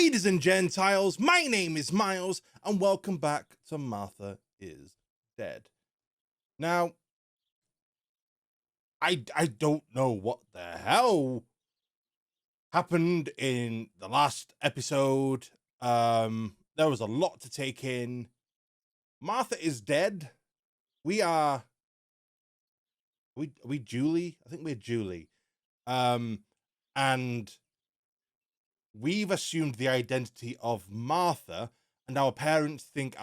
Ladies and Gentiles, my name is Miles, and welcome back to Martha is Dead. Now, I don't know what the hell happened in the last episode. There was a lot to take in. Martha is dead. Are we Julie? I think we're Julie. And we've assumed the identity of Martha, and our parents think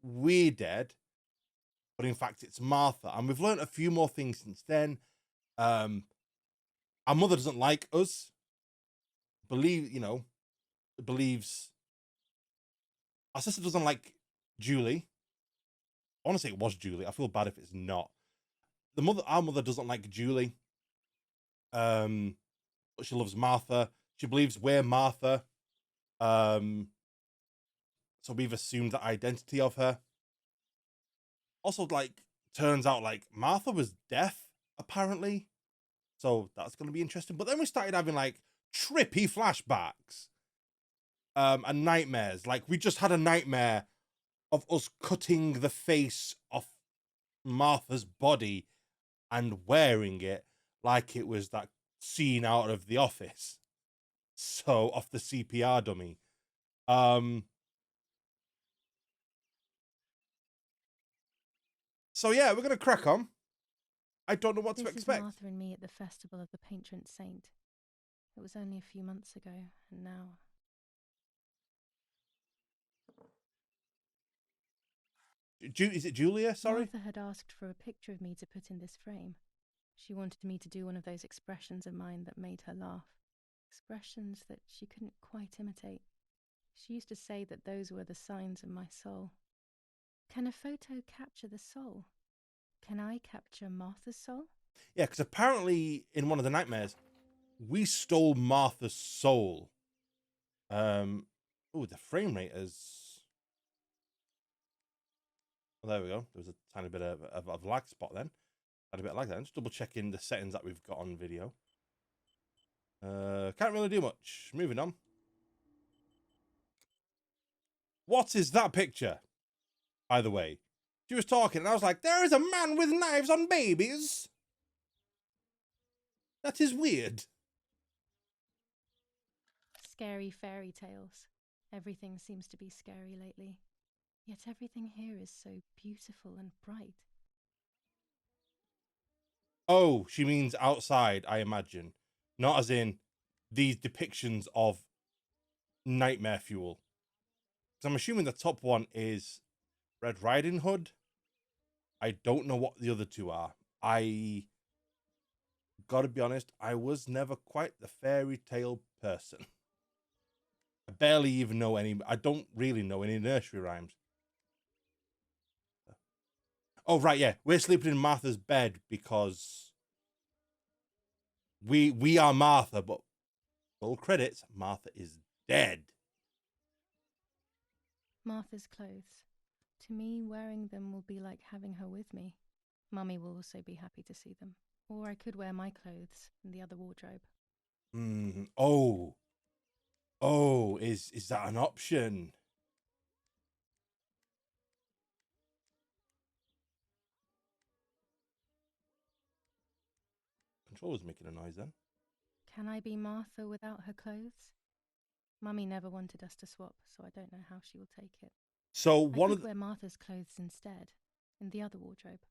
we're dead, but in fact it's Martha. And we've learned a few more things since then. Our mother doesn't like us. Believes our sister doesn't like Julie. I want to say it was Julie. I feel bad if it's not. Our mother doesn't like Julie. But she loves Martha. She believes we're Martha. So we've assumed the identity of her. Also, turns out Martha was deaf, apparently. So that's gonna be interesting. But then we started having trippy flashbacks. And nightmares. We just had a nightmare of us cutting the face off Martha's body and wearing it like it was that scene out of The Office. So, off the CPR dummy. So yeah, we're gonna crack on. I don't know what to expect. This is Martha and me at the festival of the patron saint. It was only a few months ago, and now... Is it Julia? Sorry? Martha had asked for a picture of me to put in this frame. She wanted me to do one of those expressions of mine that made her laugh. Expressions that she couldn't quite imitate. She used to say that those were the signs of my soul. Can a photo capture the soul? Can I capture Martha's soul? Yeah, because apparently in one of the nightmares, we stole Martha's soul. The frame rate is... Well, there we go. There was a tiny bit of a lag spot then. Had a bit like that. Just double checking the settings that we've got on video. Can't really do much. Moving on. What is that picture? By the way, she was talking and I was like, there is a man with knives on babies. That is weird. Scary fairy tales. Everything seems to be scary lately. Yet everything here is so beautiful and bright. Oh, she means outside, I imagine. Not as in these depictions of nightmare fuel. So I'm assuming the top one is Red Riding Hood. I don't know what the other two are. I gotta be honest, I was never quite the fairy tale person. I barely even know any. I don't really know any nursery rhymes. Oh, right, yeah. We're sleeping in Martha's bed because we are Martha, but full credits, Martha is dead. Martha's clothes. To me, wearing them will be like having her with me. Mummy will also be happy to see them. Or I could wear my clothes in the other wardrobe. Oh, is that an option? Controller's making a noise then. Can I be Martha without her clothes? Mummy never wanted us to swap, so I don't know how she will take it. So I could wear Martha's clothes instead, in the other wardrobe.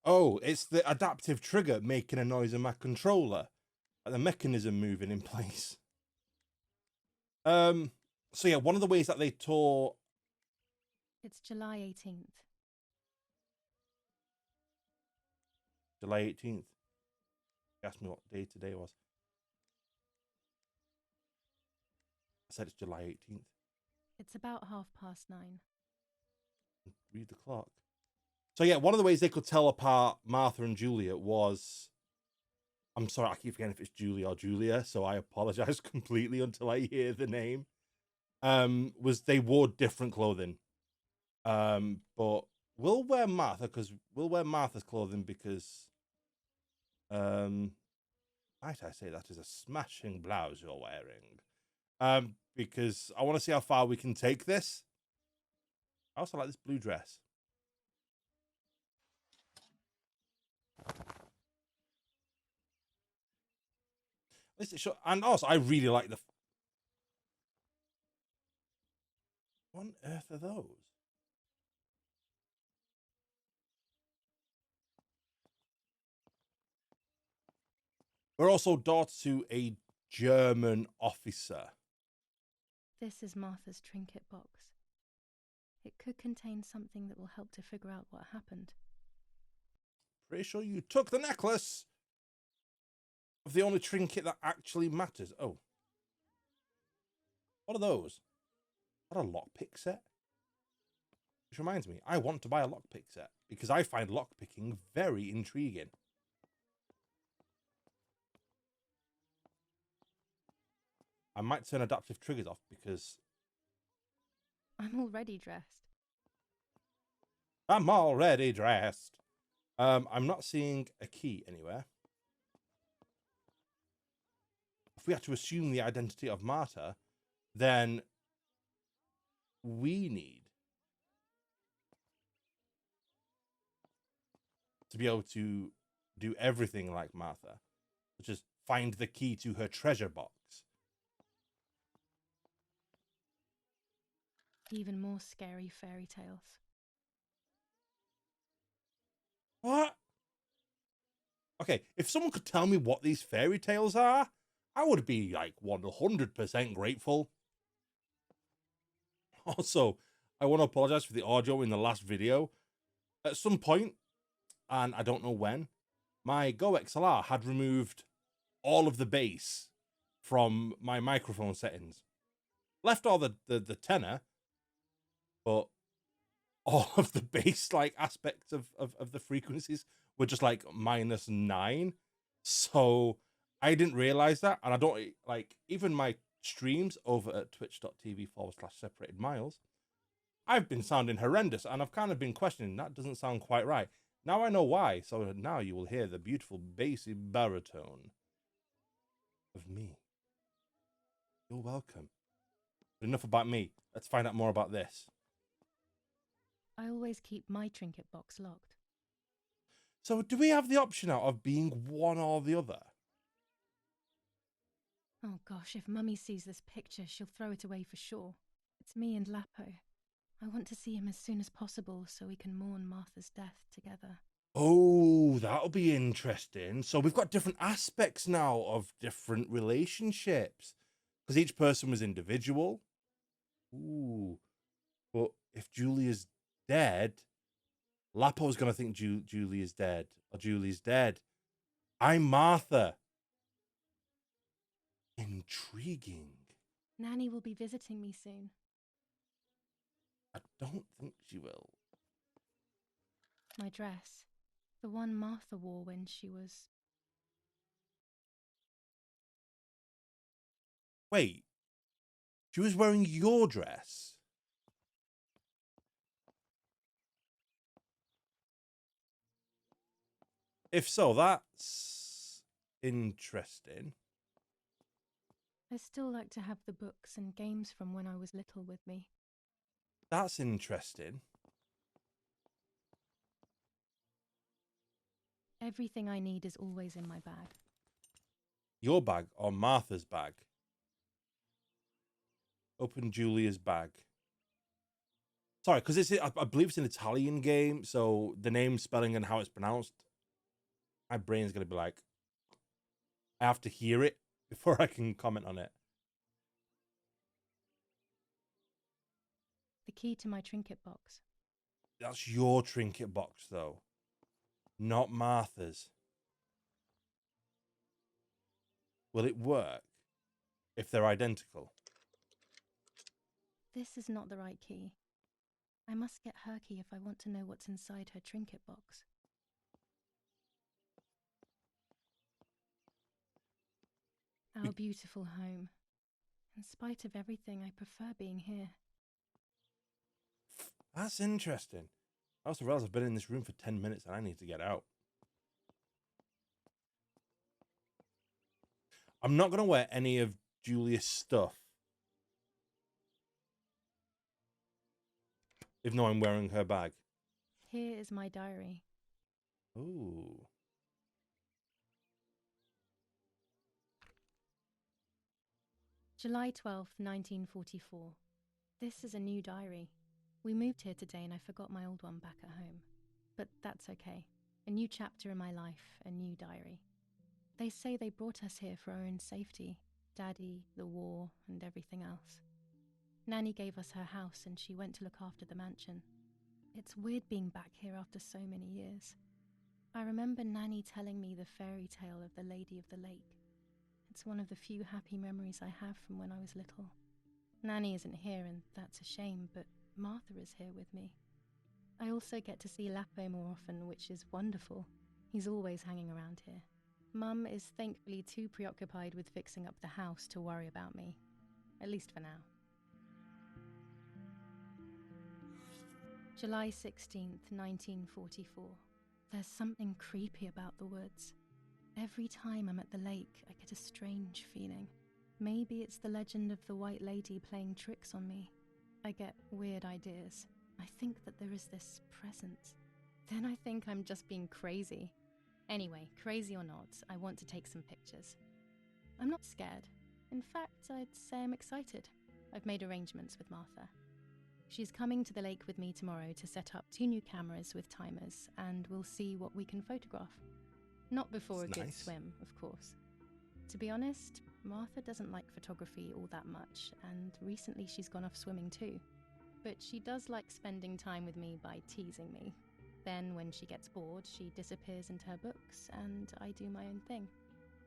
Oh, it's the adaptive trigger making a noise in my controller. And the mechanism moving in place. So yeah, one of the ways that they tore... It's July 18th. July 18th. Ask me what day today was. I said it's July 18th. It's about 9:30. Read the clock. So yeah, one of the ways they could tell apart Martha and Julia was... I'm sorry, I keep forgetting if it's Julie or Julia, so I apologize completely until I hear the name. Was they wore different clothing. But we'll wear Martha's clothing because, might I say that is a smashing blouse you're wearing. Because I want to see how far we can take this. I also like this blue dress. And also, I really like the. What on earth are those? We're also daughter to a German officer. This is Martha's trinket box. It could contain something that will help to figure out what happened. Pretty sure you took the necklace of the only trinket that actually matters. Oh. What are those? Is that a lockpick set? Which reminds me, I want to buy a lockpick set because I find lockpicking very intriguing. I might turn adaptive triggers off because I'm already dressed. I'm already dressed. I'm not seeing a key anywhere. If we had to assume the identity of Marta, then we need to be able to do everything like Martha, such as find the key to her treasure box. Even more scary fairy tales. What? Okay, if someone could tell me what these fairy tales are, I would be like 100% grateful. Also, I want to apologize for the audio in the last video. At some point, and I don't know when, my Go XLR had removed all of the bass from my microphone settings. Left all the tenor, but all of the bass like aspects of the frequencies were just like -9. So I didn't realize that, and I don't like even my streams over at twitch.tv/SeparatedMiles. I've been sounding horrendous, and I've kind of been questioning that doesn't sound quite right. Now I know why, so now you will hear the beautiful bassy baritone of me. You're welcome. But enough about me. Let's find out more about this. I always keep my trinket box locked. So do we have the option out of being one or the other? Oh gosh, if Mummy sees this picture, she'll throw it away for sure. It's me and Lapo. I want to see him as soon as possible so we can mourn Martha's death together. Oh, that'll be interesting. So we've got different aspects now of different relationships because each person was individual. Ooh, but if Julia's dead, Lapo's gonna think Julie is dead or Julie's dead. I'm Martha. Intriguing. Nanny will be visiting me soon. I don't think she will. My dress. The one Martha wore when she was... Wait, she was wearing your dress? If so, that's interesting. I still like to have the books and games from when I was little with me. That's interesting. Everything I need is always in my bag. Your bag or Martha's bag? Open Julia's bag. Sorry, because I believe it's an Italian game, so the name, spelling, and how it's pronounced, my brain's going to be like, I have to hear it before I can comment on it. The key to my trinket box. That's your trinket box, though, not Martha's. Will it work if they're identical? This is not the right key. I must get her key if I want to know what's inside her trinket box. Our beautiful home. In spite of everything, I prefer being here. That's interesting. I also realize I've been in this room for 10 minutes and I need to get out. I'm not going to wear any of Julia's stuff, even though I'm wearing her bag. Here is my diary. Ooh. July 12th, 1944. This is a new diary. We moved here today and I forgot my old one back at home. But that's okay. A new chapter in my life, a new diary. They say they brought us here for our own safety. Daddy, the war, and everything else. Nanny gave us her house and she went to look after the mansion. It's weird being back here after so many years. I remember Nanny telling me the fairy tale of the Lady of the Lake. It's one of the few happy memories I have from when I was little. Nanny isn't here and that's a shame, but Martha is here with me. I also get to see Lapo more often, which is wonderful. He's always hanging around here. Mum is thankfully too preoccupied with fixing up the house to worry about me. At least for now. July 16th, 1944. There's something creepy about the woods. Every time I'm at the lake, I get a strange feeling. Maybe it's the legend of the White Lady playing tricks on me. I get weird ideas. I think that there is this presence. Then I think I'm just being crazy. Anyway, crazy or not, I want to take some pictures. I'm not scared. In fact, I'd say I'm excited. I've made arrangements with Martha. She's coming to the lake with me tomorrow to set up 2 new cameras with timers, and we'll see what we can photograph. Not before That's a good nice. swim, of course. To be honest, Martha doesn't like photography all that much, and recently she's gone off swimming too. But she does like spending time with me by teasing me. Then, when she gets bored, she disappears into her books, and I do my own thing.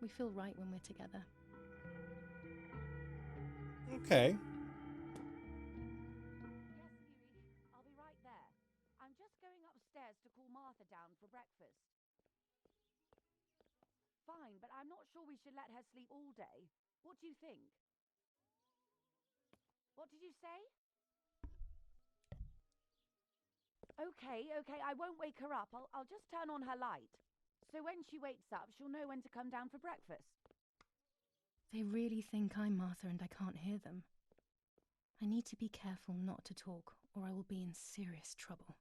We feel right when we're together. Okay. Yes, Huey, I'll be right there. I'm just going upstairs to call Martha down for breakfast. Fine, but I'm not sure we should let her sleep all day. What do you think? What did you say? Okay, I won't wake her up. I'll just turn on her light. So when she wakes up, she'll know when to come down for breakfast. They really think I'm Martha and I can't hear them. I need to be careful not to talk, or I will be in serious trouble.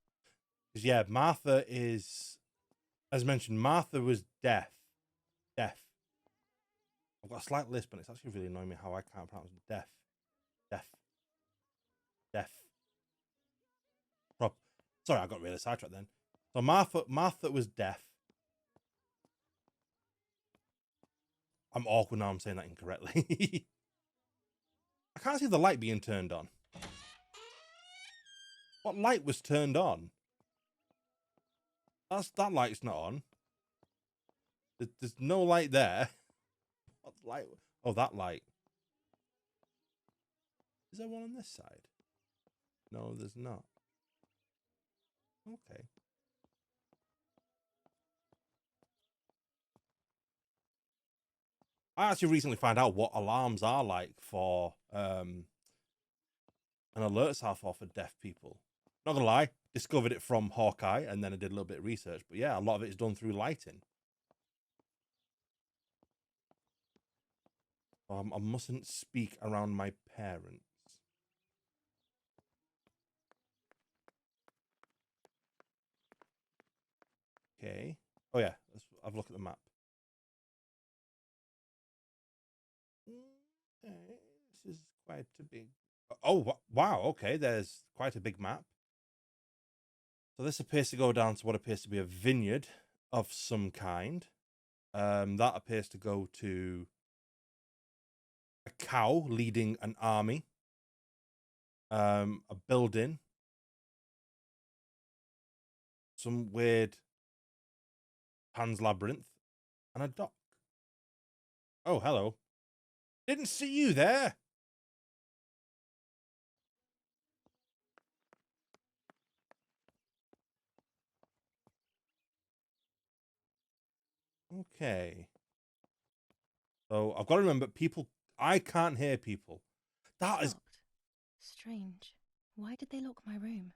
Yeah, Martha is, as mentioned, Martha was deaf. I've got a slight lisp, and it's actually really annoying me how I can't pronounce deaf. Sorry, I got really sidetracked then. So Martha was deaf. I'm awkward now. I'm saying that incorrectly. I can't see the light being turned on. What light was turned on? That light's not on. There's no light there. What light? Oh, that light. Is there one on this side? No, there's not. Okay. I actually recently found out what alarms are like for and alerts are for deaf people. Not gonna lie, discovered it from Hawkeye, and then I did a little bit of research. But yeah, a lot of it is done through lighting. I mustn't speak around my parents. Okay. Oh yeah, let's have a look at the map. Okay, this is quite a big. Oh wow! Okay, there's quite a big map. So this appears to go down to what appears to be a vineyard of some kind. That appears to go to a cow leading an army. A building. Some weird Pan's Labyrinth. And a dock. Oh, hello. Didn't see you there. Okay. So I've got to remember, I can't hear people. That is... Locked. Strange. Why did they lock my room?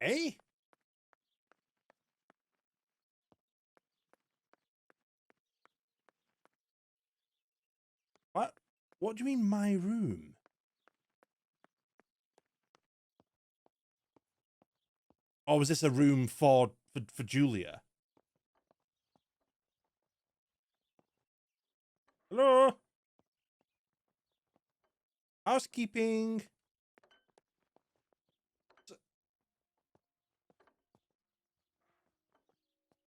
Eh? What? What do you mean, my room? Or was this a room for Julia? Hello? Housekeeping.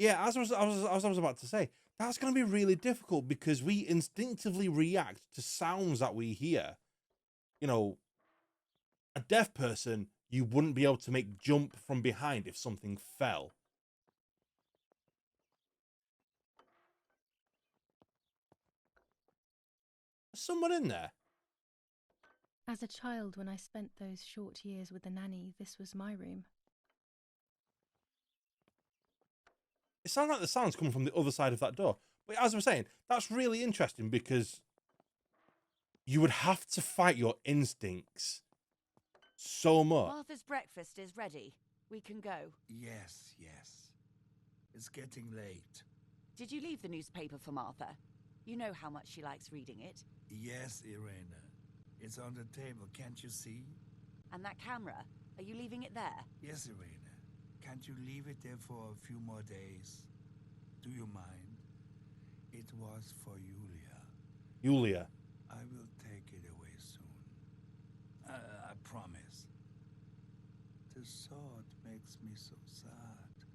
Yeah, as I was about to say, that's going to be really difficult because we instinctively react to sounds that we hear. You know, a deaf person, you wouldn't be able to make jump from behind if something fell. There's someone in there. As a child, when I spent those short years with the nanny, this was my room. It sounds like the sound's coming from the other side of that door. But as I was saying, that's really interesting because you would have to fight your instincts so much. Martha's breakfast is ready. We can go. Yes, yes. It's getting late. Did you leave the newspaper for Martha? You know how much she likes reading it. Yes, Irena. It's on the table, can't you see? And that camera, are you leaving it there? Yes, Irena. Can't you leave it there for a few more days? Do you mind? It was for Julia. Julia. I will take it away soon. I promise. The thought makes me so sad.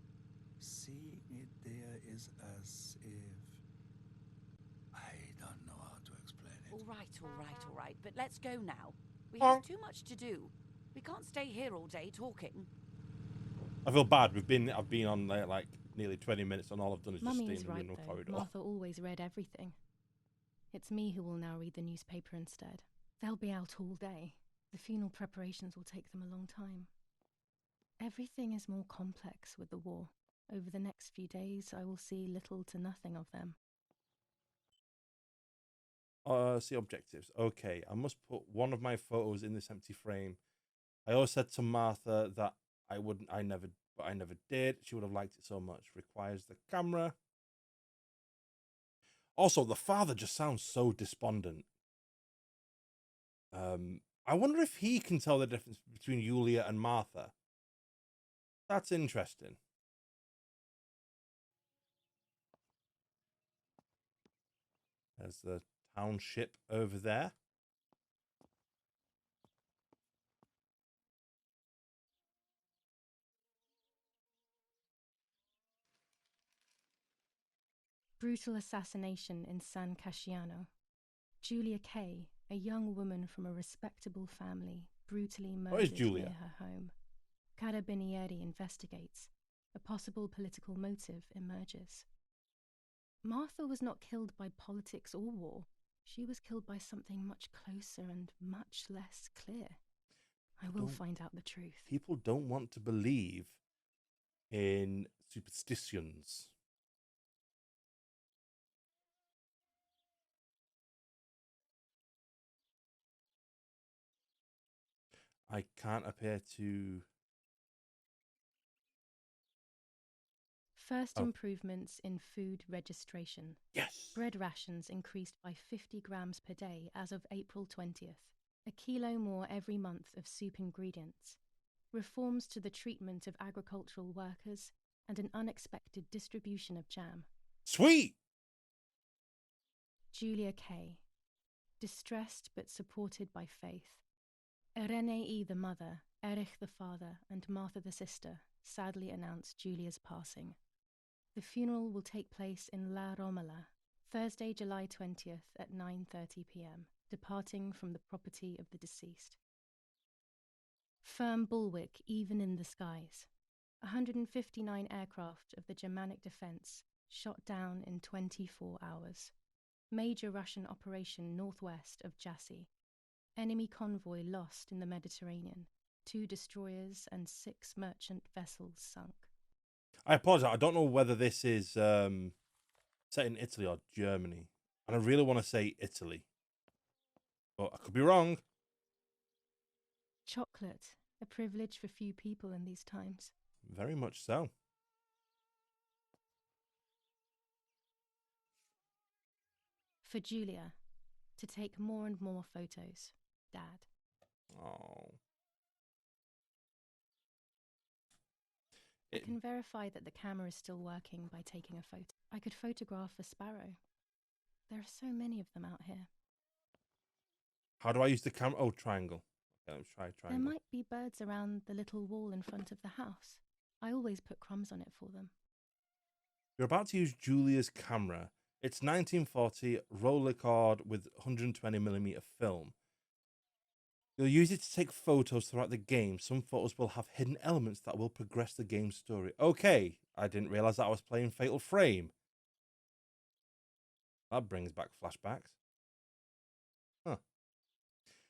Seeing it there is as if... I don't know how to explain it. All right. But let's go now. We have too much to do. We can't stay here all day talking. I feel bad. I've been on there like nearly 20 minutes and all I've done is just Mummy stay is in the right, room though. corridor. Martha always read everything. It's me who will now read the newspaper instead. They'll be out all day. The funeral preparations will take them a long time. Everything is more complex with the war. Over the next few days, I will see little to nothing of them. See objectives. Okay, I must put one of my photos in this empty frame. I always said to Martha that I wouldn't, I never did. She would have liked it so much. Requires the camera. Also, the father just sounds so despondent. I wonder if he can tell the difference between Julia and Martha. That's interesting. There's the township over there. Brutal assassination in San Casciano. Julia Kay, a young woman from a respectable family, brutally murdered Julia? near her home. Carabinieri investigates. A possible political motive emerges. Martha was not killed by politics or war. She was killed by something much closer and much less clear. I will find out the truth. People don't want to believe in superstitions. I can't appear to... First improvements in food registration. Yes! Bread rations increased by 50 grams per day as of April 20th. A kilo more every month of soup ingredients. Reforms to the treatment of agricultural workers and an unexpected distribution of jam. Sweet! Julia Kay. Distressed but supported by faith. Renee the mother, Erich the father, and Martha the sister sadly announced Julia's passing. The funeral will take place in La Romola, Thursday, July 20th at 9:30 p.m., departing from the property of the deceased. Firm bulwark even in the skies. 159 aircraft of the Germanic defense shot down in 24 hours. Major Russian operation northwest of Jassy. Enemy convoy lost in the Mediterranean. 2 destroyers and 6 merchant vessels sunk. I apologize. I don't know whether this is set in Italy or Germany. And I really want to say Italy. But I could be wrong. Chocolate A privilege for few people in these times. Very much so. For Julia, to take more and more photos. Dad. Oh. I can verify that the camera is still working by taking a photo. I could photograph a sparrow. There are so many of them out here. How do I use the camera? Oh, triangle. Okay, let's try There triangle. might be birds around the little wall in front of the house. I always put crumbs on it for them. You're about to use Julia's camera. It's 1940 roll record with 120mm film. You'll use it to take photos throughout the game. Some photos will have hidden elements that will progress the game's story. Okay, I didn't realize that I was playing Fatal Frame. That brings back flashbacks. Huh.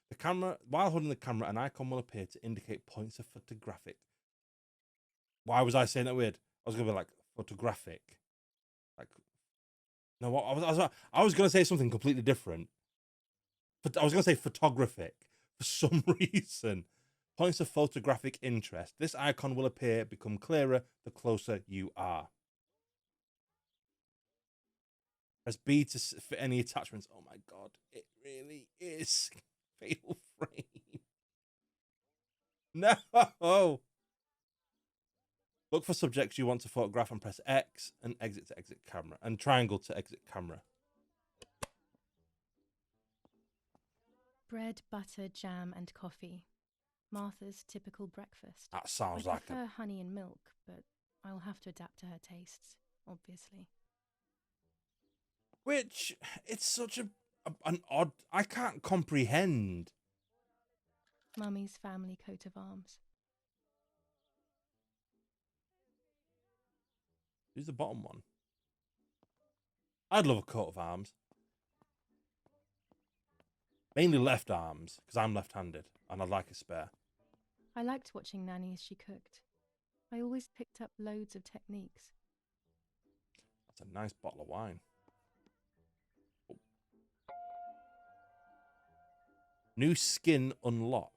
The camera, while holding the camera, an icon will appear to indicate points of photographic. Why was I saying that weird? I was going to be like, photographic. Like, no, what I was going to say something completely different. But I was going to say photographic for some reason. Points of photographic interest. This icon will become clearer the closer you are. Press B to fit any attachments. Oh my god, it really is Fatal Frame. No! Look for subjects you want to photograph and press X and exit to exit camera. And triangle to exit camera. Bread, butter, jam, and coffee. Martha's typical breakfast. That sounds I like prefer honey and milk, but I'll have to adapt to her tastes, obviously. Which, it's such an odd... I can't comprehend. Mummy's family coat of arms. Who's the bottom one? I'd love a coat of arms. Mainly left arms, because I'm left-handed, and I'd like a spare. I liked watching Nanny as she cooked. I always picked up loads of techniques. That's a nice bottle of wine. Oh. New skin unlocked.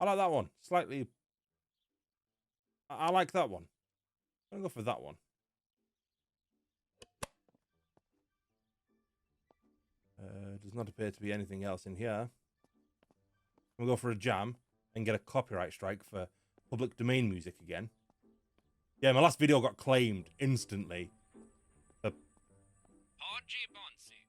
I like that one. Slightly... I like that one. I'm going to go for that one. Does not appear to be anything else in here. We'll go for a jam and get a copyright strike for public domain music again. Yeah, my last video got claimed instantly. Oggi Bonzi,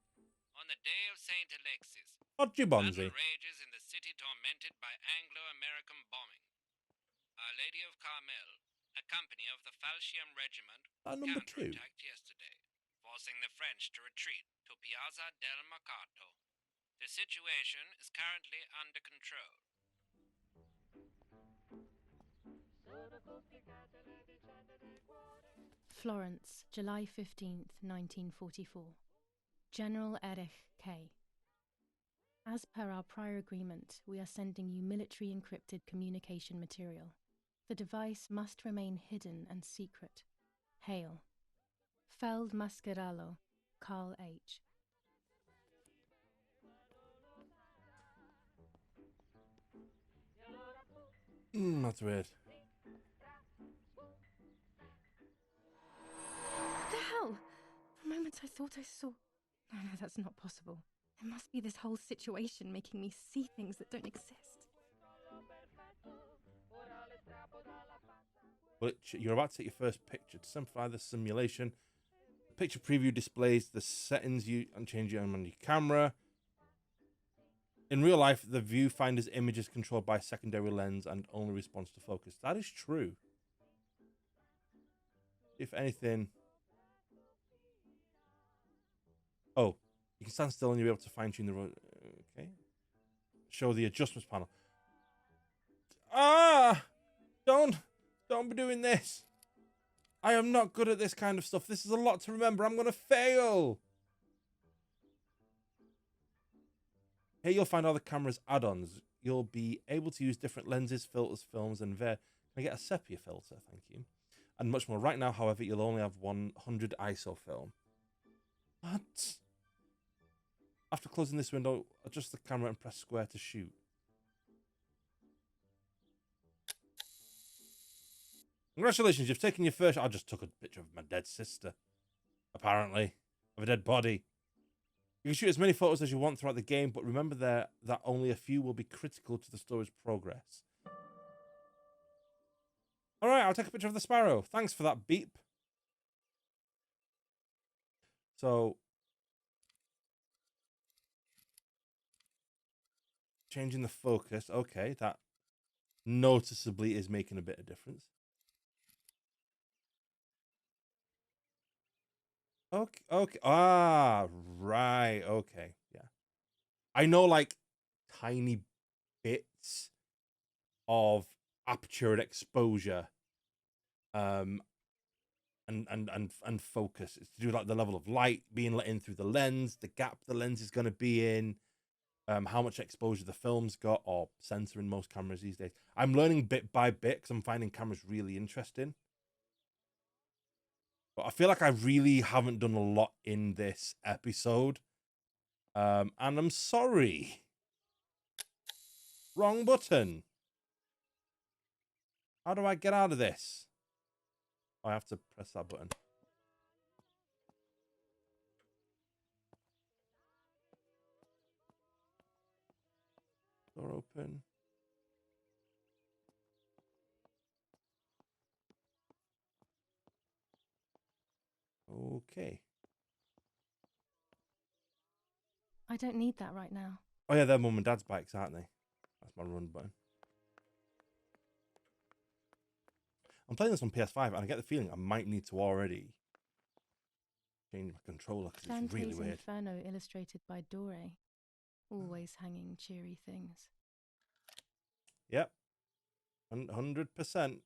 on the day of St. Alexis, Oggi Bonzi. battle rages in the city tormented by Anglo-American bombing. Our Lady of Carmel, a company of the Falchium Regiment, Number 2. counterattacked yesterday, forcing the French to retreat to Piazza del Mercato. The situation is currently under control. Florence, July 15th, 1944. General Erich K. As per our prior agreement, we are sending you military encrypted communication material. The device must remain hidden and secret. Hail. Feld Mascherallo, Carl H. That's weird. What the hell? For a moment I thought I saw... No, that's not possible. It must be this whole situation making me see things that don't exist. Which you're about to take your first picture. To simplify the simulation, the picture preview displays the settings you and change on your camera. In real life, the viewfinder's image is controlled by a secondary lens and only responds to focus. That is true. If anything... Oh, you can stand still and you'll be able to fine-tune the... Okay. Show the adjustments panel. Ah! Don't be doing this. I am not good at this kind of stuff. This is a lot to remember. I'm going to fail. Here you'll find all the camera's add-ons. You'll be able to use different lenses, filters, films, and can I get a sepia filter? Thank you. and much more. Right now, however, you'll only have 100 ISO film. What? After closing this window, adjust the camera and press square to shoot. Congratulations, you've taken your first... I just took a picture of my dead sister, apparently, of a dead body. You can shoot as many photos as you want throughout the game, but remember that only a few will be critical to the story's progress. Alright, I'll take a picture of the sparrow. Thanks for that beep. So... changing the focus. Okay, that noticeably is making a bit of difference. Okay, okay. Ah, right. Okay, yeah. I know, like, tiny bits of aperture and exposure, and focus. It's to do like the level of light being let in through the lens, the gap the lens is going to be in, how much exposure the film's got, or sensor in most cameras these days. I'm learning bit by bit because I'm finding cameras really interesting. But I feel like I really haven't done a lot in this episode. And I'm sorry. Wrong button. How do I get out of this? I have to press that button. Door open. Okay. I don't need that right now. Oh yeah, they're mum and dad's bikes, aren't they? That's my run button. I'm playing this on PS5 and I get the feeling I might need to already change my controller because it's really Dante's weird. Inferno illustrated by Dore. Always hanging cheery things. Yep. 100%.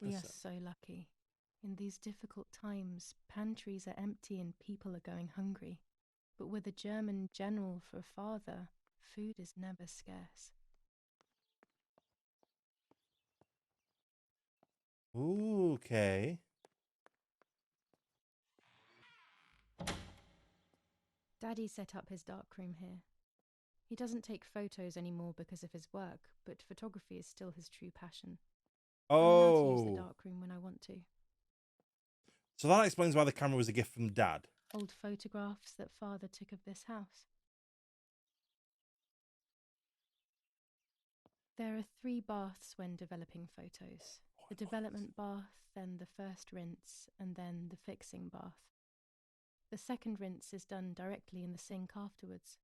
We are so lucky. In these difficult times, pantries are empty and people are going hungry. But with a German general for a father, food is never scarce. Okay. Daddy set up his darkroom here. He doesn't take photos anymore because of his work, but photography is still his true passion. I'm allowed to use the darkroom when I want to. So that explains why the camera was a gift from Dad. Old photographs that Father took of this house. There are 3 baths when developing photos. The development bath, then the first rinse, and then the fixing bath. The second rinse is done directly in the sink afterwards.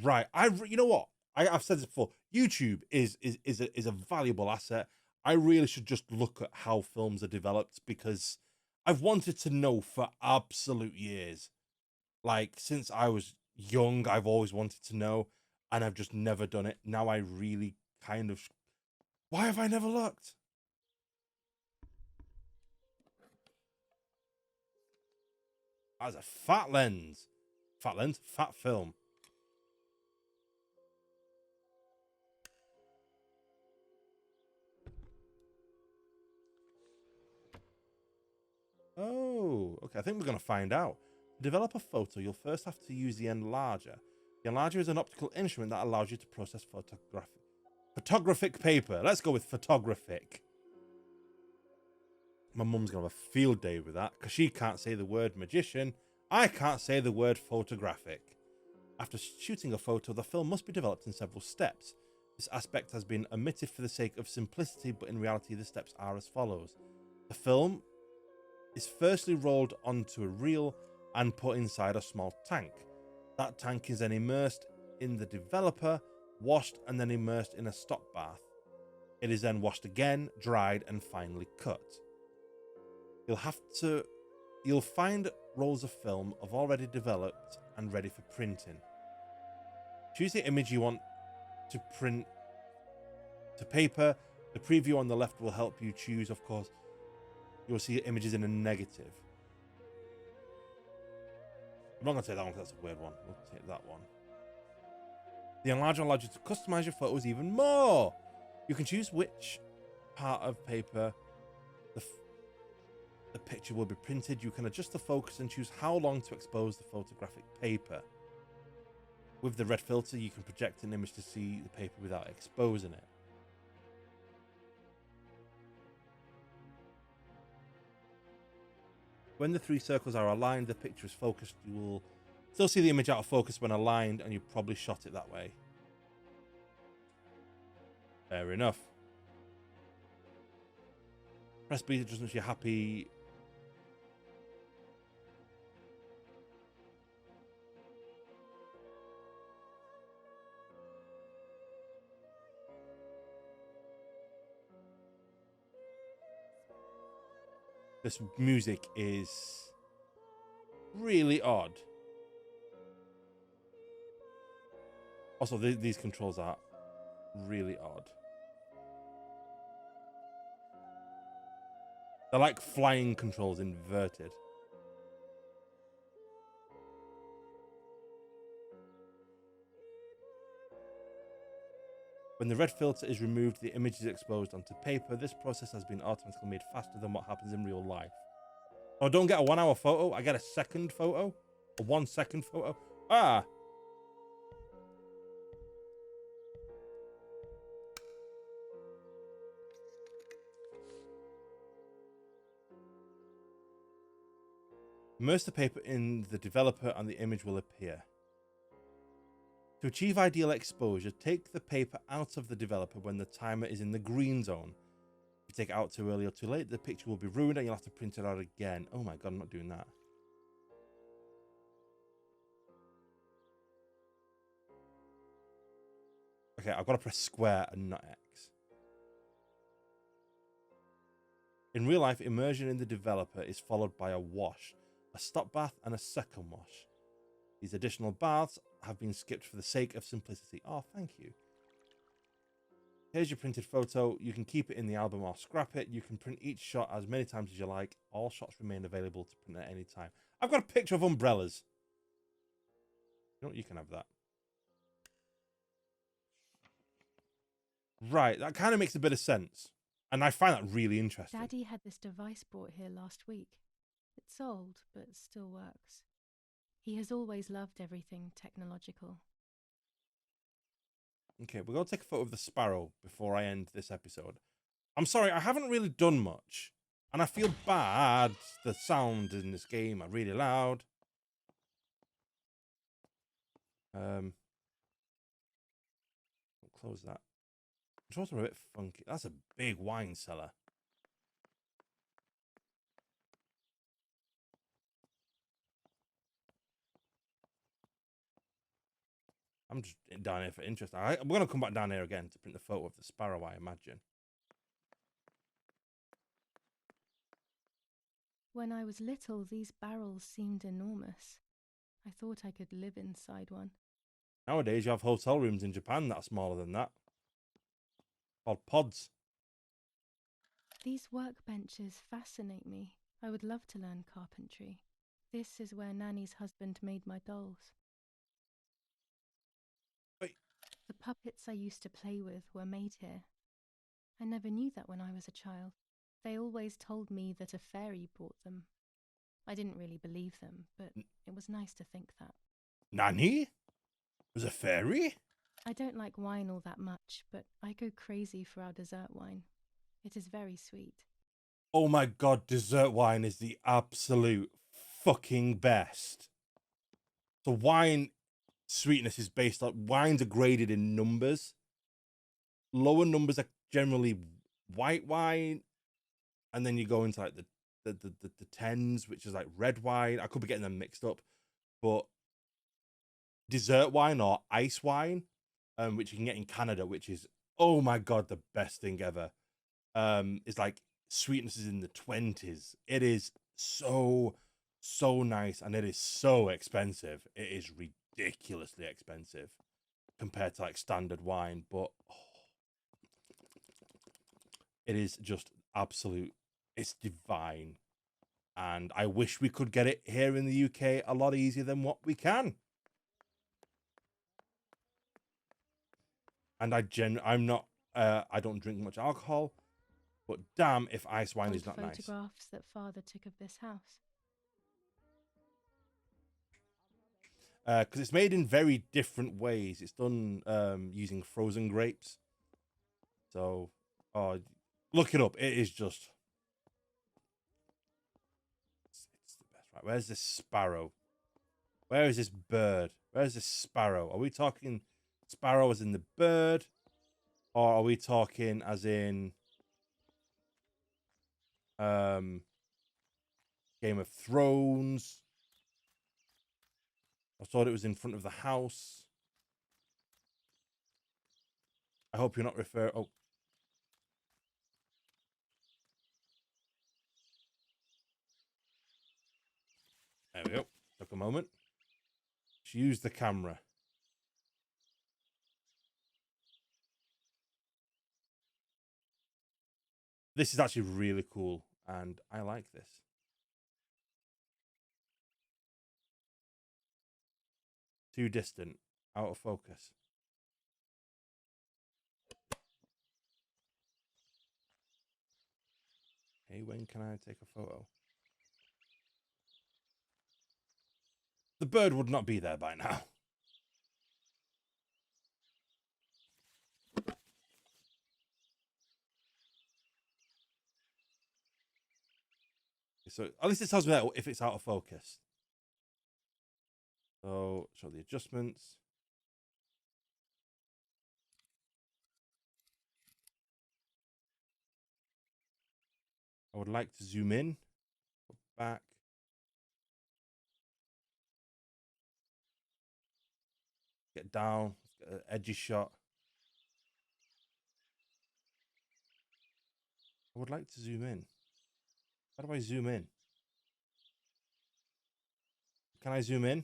Right. You know what? I've said this before. YouTube is a valuable asset. I really should just look at how films are developed because I've wanted to know for absolute years. Like, since I was young, I've always wanted to know, and I've just never done it. Now I really kind of... Why have I never looked? That's a fat lens. Fat lens? Fat film. Oh, okay. I think we're going to find out. To develop a photo, you'll first have to use the enlarger. The enlarger is an optical instrument that allows you to process photographic paper. Let's go with photographic. My mum's going to have a field day with that because she can't say the word magician. I can't say the word photographic. After shooting a photo, the film must be developed in several steps. This aspect has been omitted for the sake of simplicity, but in reality the steps are as follows. The film is firstly rolled onto a reel and put inside a small tank. That tank is then immersed in the developer, washed, and then immersed in a stop bath. It is then washed again, dried, and finally cut. You'll find rolls of film have already developed and ready for printing. Choose the image you want to print to paper. The preview on the left will help you choose, of course. You'll see images in a negative. I'm not going to take that one because that's a weird one. We'll take that one. The enlarger allows you to customize your photos even more. You can choose which part of paper the picture will be printed. You can adjust the focus and choose how long to expose the photographic paper. With the red filter, you can project an image to see the paper without exposing it. When the three circles are aligned, the picture is focused. You will still see the image out of focus when aligned, and you probably shot it that way. Fair enough. Press B to just you're happy. This music is really odd. Also, these controls are really odd. They're like flying controls inverted. When the red filter is removed, the image is exposed onto paper. This process has been automatically made faster than what happens in real life. So I don't get a 1 hour photo, I get a second photo. A 1 second photo. Ah! Immerse the paper in the developer and the image will appear. To achieve ideal exposure, take the paper out of the developer when the timer is in the green zone. If you take it out too early or too late, the picture will be ruined and you'll have to print it out again. Oh my god, I'm not doing that. Okay, I've got to press square and not X. In real life, immersion in the developer is followed by a wash, a stop bath, and a second wash. These additional baths have been skipped for the sake of simplicity. Oh, thank you. Here's your printed photo. You can keep it in the album or scrap it. You can print each shot as many times as you like. All shots remain available to print at any time. I've got a picture of umbrellas. You know what? You can have that. Right, that kind of makes a bit of sense. And I find that really interesting. Daddy had this device brought here last week. It's old, but still works. He has always loved everything technological. Okay, we're going to take a photo of the sparrow before I end this episode. I'm sorry, I haven't really done much. And I feel bad. The sound in this game are really loud. I'll close that. Controls are a bit funky. That's a big wine cellar. I'm just down here for interest. We're going to come back down here again to print the photo of the sparrow, I imagine. When I was little, these barrels seemed enormous. I thought I could live inside one. Nowadays, you have hotel rooms in Japan that are smaller than that. Called pods. These workbenches fascinate me. I would love to learn carpentry. This is where Nanny's husband made my dolls. Wait. The puppets I used to play with were made here. I never knew that when I was a child. They always told me that a fairy brought them. I didn't really believe them, but it was nice to think that. Nanny? Was a fairy? I don't like wine all that much, but I go crazy for our dessert wine. It is very sweet. Oh my god, dessert wine is the absolute fucking best. So wine sweetness is based on... Wines are graded in numbers. Lower numbers are generally white wine. And then you go into like the tens, which is like red wine. I could be getting them mixed up. But dessert wine or ice wine, which you can get in Canada, which is, oh my god, the best thing ever. It's like sweetness is in the 20s. It is so nice, and it is so expensive. It is ridiculously expensive compared to like standard wine, but it is just absolute. It's divine, and I wish we could get it here in the UK a lot easier than what we can. And I'm not, I don't drink much alcohol, but damn if ice wine is Old not nice. photographs that father took of this house. Because it's made in very different ways. It's done using frozen grapes. So, look it up. It is just... It's the best, right? Where's this sparrow? Where is this bird? Where's this sparrow? Are we talking sparrow as in the bird? Or are we talking as in Game of Thrones? I thought it was in front of the house. I hope you're not referring... Oh. There we go. Took a moment. Just use the camera. This is actually really cool, and I like this. Too distant. Out of focus. Okay, when can I take a photo? The bird would not be there by now. So at least it tells me that if it's out of focus. So show the adjustments. I would like to zoom in. Go back. Get down. Get an edgy shot. I would like to zoom in. How do I zoom in? Can I zoom in?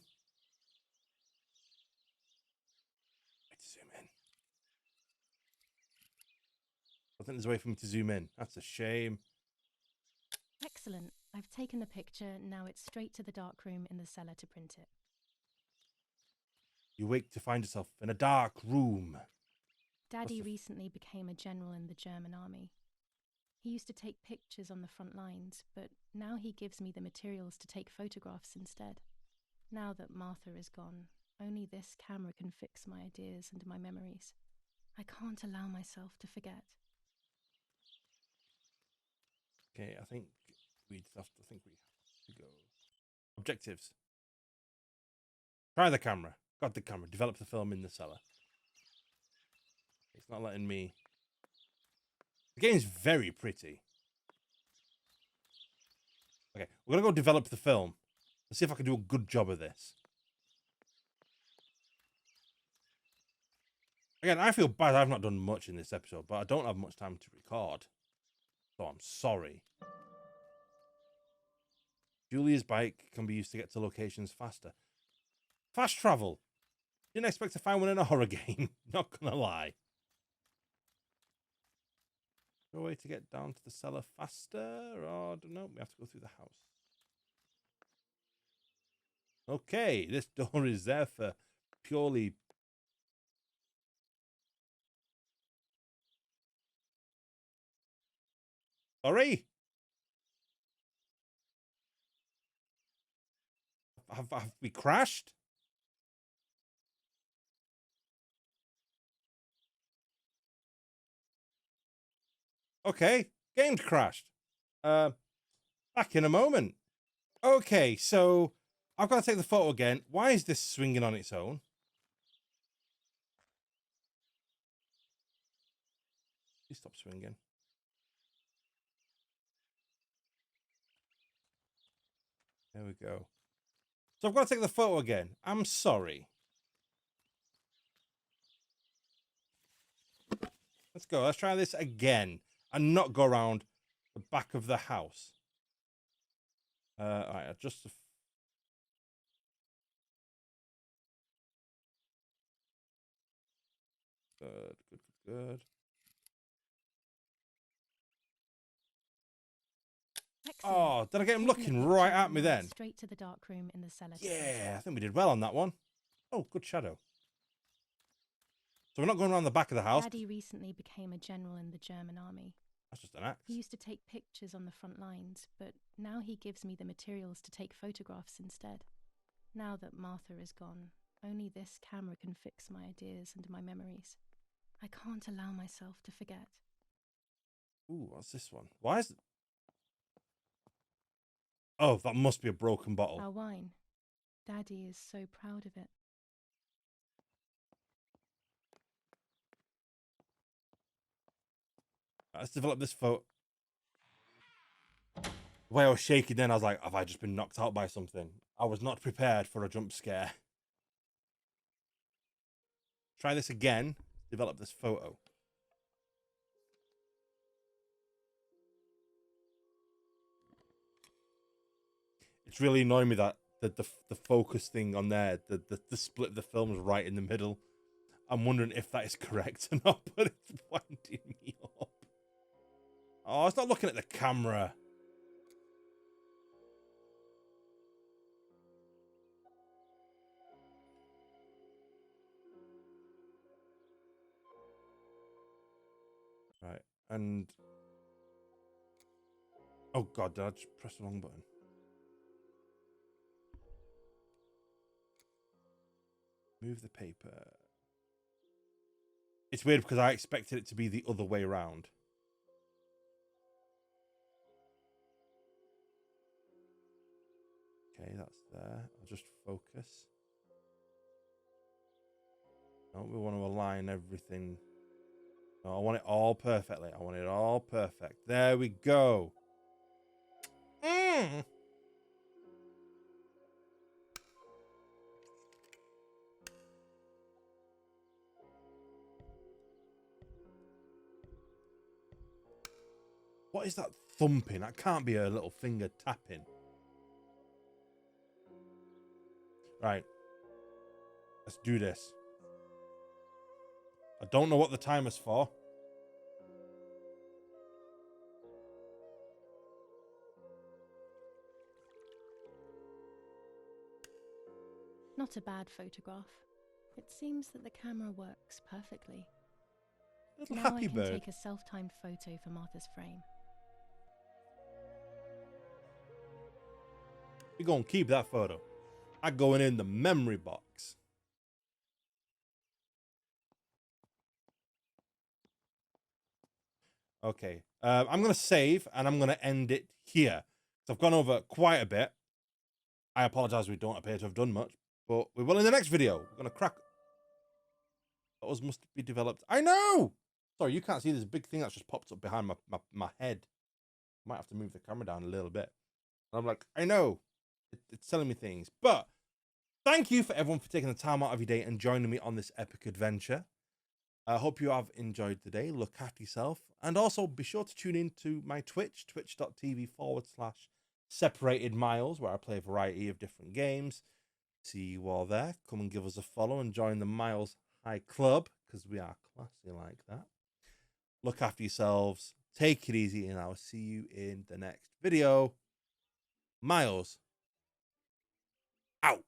Zoom in. I think there's a way for me to zoom in. That's a shame. Excellent. I've taken the picture. Now it's straight to the darkroom in the cellar to print it. You wake to find yourself in a dark room. Daddy recently became a general in the German army. He used to take pictures on the front lines, but now he gives me the materials to take photographs instead. Now that Martha is gone, only this camera can fix my ideas and my memories. I can't allow myself to forget. Okay, I think we have to go. Objectives. Try the camera. Got the camera. Develop the film in the cellar. It's not letting me. The game's very pretty. Okay, we're gonna go develop the film. Let's see if I can do a good job of this. Again, I feel bad I've not done much in this episode, but I don't have much time to record. So I'm sorry. Julia's bike can be used to get to locations faster. Fast travel. Didn't expect to find one in a horror game. Not gonna lie. No way to get down to the cellar faster, or I don't know. We have to go through the house. Okay, this door is there for purely. Sorry. Have we crashed? Okay, game's crashed. Back in a moment. Okay, so I've got to take the photo again. Why is this swinging on its own? Please stop swinging. There we go. So I've got to take the photo again. I'm sorry. Let's go. Let's try this again and not go around the back of the house. All right, adjust the. Good. Excellent. Oh, did I get him Taking the looking picture, right at me now then? Straight to the darkroom in the cellar. Yeah, I think we did well on that one. Oh, good shadow. So we're not going around the back of the house. Daddy recently became a general in the German army. That's just an axe. He used to take pictures on the front lines, but now he gives me the materials to take photographs instead. Now that Martha is gone, only this camera can fix my ideas and my memories. I can't allow myself to forget. Ooh, what's this one? Why is it? Oh, that must be a broken bottle. Our wine. Daddy is so proud of it. Let's develop this photo. The way I was shaking then, I was like, have I just been knocked out by something? I was not prepared for a jump scare. Try this again. Develop this photo. It's really annoying me that the focus thing on there, the split of the film is right in the middle. I'm wondering if that is correct or not, but it's winding me up. Oh, it's not looking at the camera. Right, and... Oh god, did I just press the wrong button? Move the paper. It's weird because I expected it to be the other way around. Okay, that's there. I'll just focus. No, we want to align everything. No, I want it all perfectly. I want it all perfect. There we go. What is that thumping? That can't be a little finger tapping. Right. Let's do this. I don't know what the timer's for. Not a bad photograph. It seems that the camera works perfectly. Little Now happy I can bird. take a self-timed photo for Martha's frame. We're going to keep that photo. I'm going in the memory box. Okay. I'm going to save and I'm going to end it here. So I've gone over quite a bit. I apologize, we don't appear to have done much, but we will in the next video. We're going to crack. Those must be developed. I know! Sorry, you can't see there's a big thing that's just popped up behind my head. Might have to move the camera down a little bit. And I'm like, I know. It's telling me things. But thank you for everyone for taking the time out of your day and joining me on this epic adventure. I hope you have enjoyed the day. Look after yourself. And also be sure to tune in to my Twitch, twitch.tv/SeparatedMiles, where I play a variety of different games. See you all there. Come and give us a follow and join the Miles High Club, because we are classy like that. Look after yourselves. Take it easy, and I'll see you in the next video. Miles out.